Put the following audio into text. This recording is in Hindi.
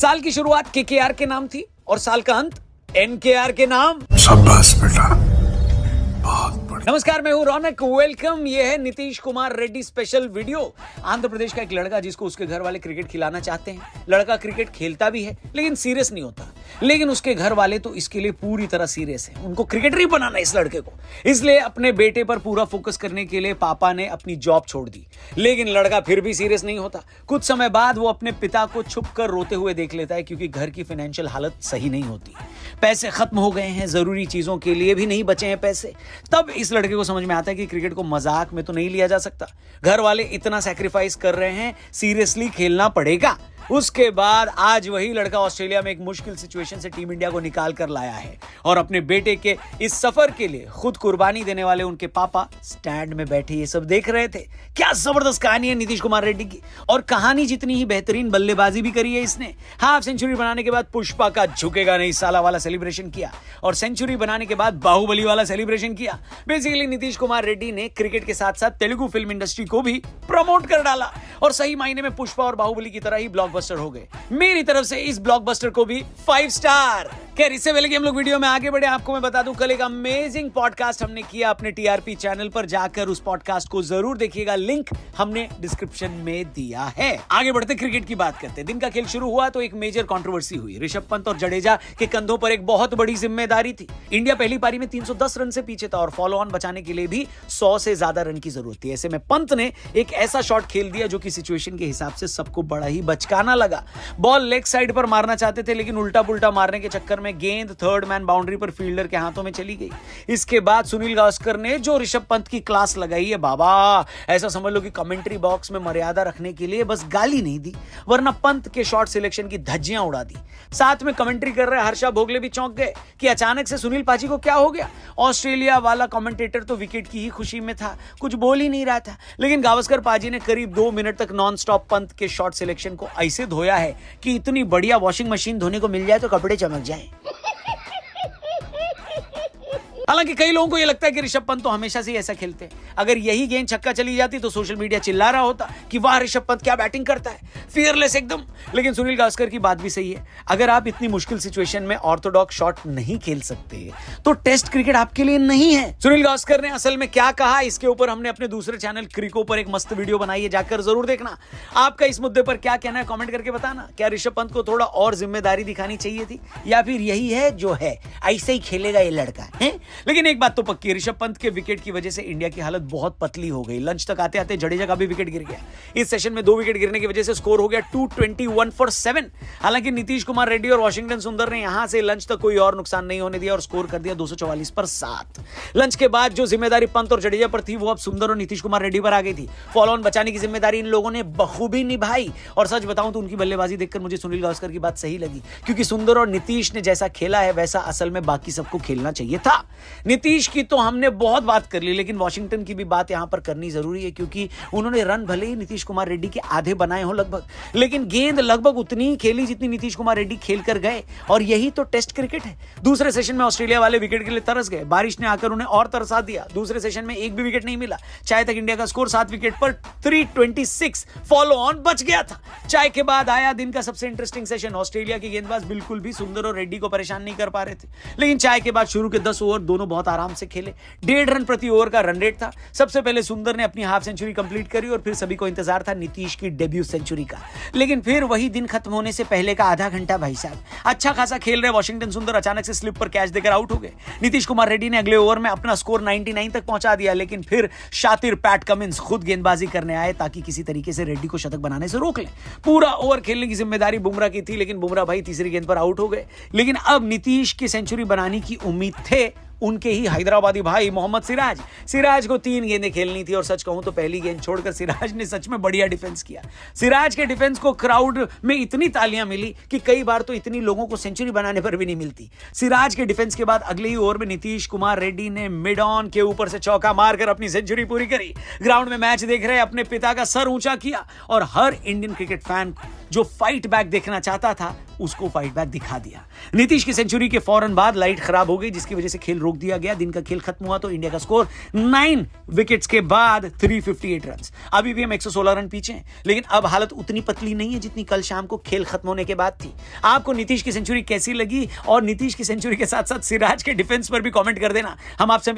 साल की शुरुआत केकेआर के नाम थी और साल का अंत एनकेआर के नाम। शाबाश बेटा, बहुत बढ़िया। नमस्कार, मैं हूं रौनक। वेलकम। ये है नीतीश कुमार रेड्डी स्पेशल वीडियो। आंध्र प्रदेश का एक लड़का जिसको उसके घर वाले क्रिकेट खिलाना चाहते हैं। लड़का क्रिकेट खेलता भी है लेकिन सीरियस नहीं होता, लेकिन उसके घर वाले तो इसके लिए पूरी तरह सीरियस हैं। उनको क्रिकेटर ही बनाना है इस लड़के को, इसलिए अपने बेटे पर पूरा फोकस करने के लिए पापा ने अपनी जॉब छोड़ दी। लेकिन लड़का फिर भी सीरियस नहीं होता। कुछ समय बाद वो अपने पिता को छुप कर रोते हुए देख लेता है, क्योंकि घर की फाइनेंशियल हालत सही नहीं होती, पैसे खत्म हो गए हैं, जरूरी चीजों के लिए भी नहीं बचे हैं पैसे। तब इस लड़के को समझ में आता है कि क्रिकेट को मजाक में तो नहीं लिया जा सकता, घर वाले इतना सैक्रिफाइस कर रहे हैं, सीरियसली खेलना पड़ेगा। उसके बाद आज वही लड़का ऑस्ट्रेलिया में एक मुश्किल सिचुएशन से टीम इंडिया को निकाल कर लाया है और अपने बेटे के इस सफर के लिए खुद कुर्बानी देने वाले उनके पापा स्टैंड में बैठे ये सब देख रहे थे। क्या जबरदस्त कहानी है नीतीश कुमार रेड्डी की, और कहानी जितनी ही बेहतरीन बल्लेबाजी भी करी है इसने। हाफ सेंचुरी बनाने के बाद पुष्पा का झुकेगा नहीं साला वाला सेलिब्रेशन किया, और सेंचुरी बनाने के बाद बाहुबली वाला सेलिब्रेशन किया। बेसिकली नीतीश कुमार रेड्डी ने क्रिकेट के साथ साथ तेलुगु फिल्म इंडस्ट्री को भी प्रमोट कर डाला, और सही मायने में पुष्पा और बाहुबली की तरह ही ब्लॉकबस्टर हो गए। मेरी तरफ से इस ब्लॉकबस्टर को भी 5 स्टार। खैर, इससे पहले कि हम लोग वीडियो में आगे बढ़े, आपको मैं बता दूं कल एक अमेजिंग पॉडकास्ट हमने किया अपने टीआरपी चैनल पर। जाकर उस पॉडकास्ट को जरूर देखिएगा, लिंक हमने डिस्क्रिप्शन में दिया है। आगे बढ़ते क्रिकेट की बात करते। दिन का खेल शुरू हुआ तो एक मेजर कंट्रोवर्सी हुई। ऋषभ पंत और जडेजा के कंधों पर एक बहुत बड़ी जिम्मेदारी थी। इंडिया पहली पारी में 310 रन से पीछे था और फॉलो ऑन बचाने के लिए भी 100 से ज्यादा रन की जरूरत थी। ऐसे में पंत ने एक ऐसा शॉट खेल दिया जो कि सिचुएशन के हिसाब से सबको बड़ा ही बचकाना लगा। बॉल लेग साइड पर मारना चाहते थे, लेकिन उल्टा पुल्टा मारने के चक्कर में गेंद थर्ड मैन बाउंड्री पर फील्डर के हाथों में चली गई। इसके बाद सुनील गावस्कर ने जो ऋषभ पंत की क्लास लगाई है बाबा, ऐसा समझ लो कि कमेंट्री बॉक्स में मर्यादा रखने के लिए बस गाली नहीं दी, वरना पंत के शॉट सिलेक्शन की धज्जियां उड़ा दी। साथ में कमेंट्री कर रहे हर्षा भोगले भी चौंक गए कि अचानक से सुनील पाजी को क्या हो गया। ऑस्ट्रेलिया वाला कमेंटेटर तो विकेट की ही खुशी में था, कुछ बोल ही नहीं रहा था, लेकिन गावस्कर पाजी ने करीब 2 मिनट तक नॉन स्टॉप पंत के शॉट सिलेक्शन को ऐसे धोया है कि इतनी बढ़िया वॉशिंग मशीन धोने को मिल जाए तो कपड़े चमक जाएं। हालांकि कई लोगों को यह लगता है कि ऋषभ पंत तो हमेशा से ऐसा खेलते हैं। अगर यही गेंद छक्का चली जाती तो सोशल मीडिया चिल्ला रहा होता कि वाह ऋषभ पंत क्या बैटिंग करता है, फियरलेस एकदम। लेकिन सुनील गावस्कर की बात भी सही है, अगर आप इतनी मुश्किल सिचुएशन में ऑर्थोडॉक्स शॉट नहीं खेल सकते तो टेस्ट क्रिकेट आपके लिए नहीं है। सुनील गावस्कर ने असल में क्या कहा, इसके ऊपर हमने अपने दूसरे चैनल क्रिको पर एक मस्त वीडियो बनाई है, जाकर जरूर देखना। आपका इस मुद्दे पर क्या कहना है कमेंट करके बताना। क्या ऋषभ पंत को थोड़ा और जिम्मेदारी दिखानी चाहिए थी, या फिर यही है जो है, ऐसे ही खेलेगा ये लड़का है। लेकिन एक बात तो पक्की है, ऋषभ पंत के विकेट की वजह से इंडिया की हालत बहुत पतली हो गई। लंच तक आते आते जडेजा का भी विकेट गिर गया। इस सेशन में 2 विकेट गिरने की वजह से स्कोर हो गया 221 फॉर 7। हालांकि नीतीश कुमार रेड्डी और वाशिंगटन सुंदर ने यहां से लंच तक कोई और नुकसान नहीं होने दिया और स्कोर कर दिया 244 पर 7। लंच के बाद जो जिम्मेदारी पंत और जडेजा पर थी वो अब सुंदर और नीतीश कुमार रेड्डी पर आ गई थी। फॉलो ऑन बचाने की जिम्मेदारी इन लोगों ने बखूबी निभाई, और सच बताऊं तो उनकी बल्लेबाजी देखकर मुझे सुनील गावस्कर की बात सही लगी, क्योंकि सुंदर और नीतीश ने जैसा खेला है वैसा असल में बाकी सबको खेलना चाहिए था। नीतीश की तो हमने बहुत बात कर ली, लेकिन वॉशिंगटन की भी बात यहां पर करनी जरूरी है, क्योंकि उन्होंने रन भले ही नीतीश कुमार रेड्डी के आधे बनाए हो लगभग, लेकिन गेंद लगभग उतनी ही खेली जितनी नीतीश कुमार रेड्डी खेल कर गए, और यही तो टेस्ट क्रिकेट है। दूसरे सेशन में ऑस्ट्रेलिया वाले विकेट के लिए तरस गए, बारिश ने आकर उन्हें और तरसा दिया। दूसरे सेशन में एक भी विकेट नहीं मिला। चाय तक इंडिया का स्कोर 7 विकेट पर 326 फॉलो ऑन बच गया था। चाय के बाद आया दिन का सबसे इंटरेस्टिंग सेशन। ऑस्ट्रेलिया के गेंदबाज बिल्कुल भी सुंदर और रेड्डी को परेशान नहीं कर पा रहे थे, लेकिन चाय के बाद शुरू के 10 ओवर दोनों बहुत आराम से खेले। 1.5 रन प्रति ओवर का रन रेट था। सबसे पहले सुंदर ने अपनी हाफ सेंचुरी कंप्लीट करी और फिर सभी को इंतजार था नीतीश की डेब्यू सेंचुरी का। लेकिन फिर वही दिन खत्म होने से पहले का आधा घंटा भाई साहब, अच्छा खासा खेल रहे वॉशिंगटन सुंदर अचानक से स्लिप पर कैच देकर आउट हो गए। नीतीश कुमार रेड्डी ने अगले ओवर में अपना स्कोर 99 तक पहुंचा दिया, लेकिन फिर शातिर पैट कमिंस खुद गेंदबाजी करने आए ताकि किसी तरीके से रेड्डी को शतक बनाने से रोक लें। पूरा ओवर खेलने की जिम्मेदारी बुमराह की थी, लेकिन बुमराह भाई तीसरी गेंद पर आउट हो गए। लेकिन अब नीतीश की सेंचुरी बनाने की उम्मीद थे उनके ही हैदराबादी भाई मोहम्मद सिराज को 3 गेंदें खेलनी थी, और सच कहूं तो पहली गेंद छोड़कर सिराज ने सच में बढ़िया डिफेंस किया। सिराज के डिफेंस को क्राउड में इतनी तालियां मिली कि कई बार तो इतनी लोगों को सेंचुरी बनाने पर भी नहीं मिलती। सिराज के डिफेंस के बाद अगले ही ओवर में नीतीश कुमार रेड्डी ने मिड ऑन के ऊपर से चौका मारकर अपनी सेंचुरी पूरी करी। ग्राउंड में मैच देख रहे अपने पिता का सर ऊंचा किया, और हर इंडियन क्रिकेट फैन जो फाइट बैक देखना चाहता था उसको फाइट बैक दिखा दिया। नीतीश की सेंचुरी के फौरन बाद लाइट खराब हो गई, जिसकी वजह से खेल रोक दिया गया। दिन का खेल खत्म हुआ तो इंडिया का स्कोर 9 विकेट्स के बाद 358 रन। अभी भी हम 116 रन पीछे हैं, लेकिन अब हालत उतनी पतली नहीं है जितनी कल शाम को खेल खत्म होने के बाद थी। आपको नीतीश की सेंचुरी कैसी लगी, और नीतीश की सेंचुरी के साथ साथ सिराज के डिफेंस पर भी कमेंट कर देना। हम आपसे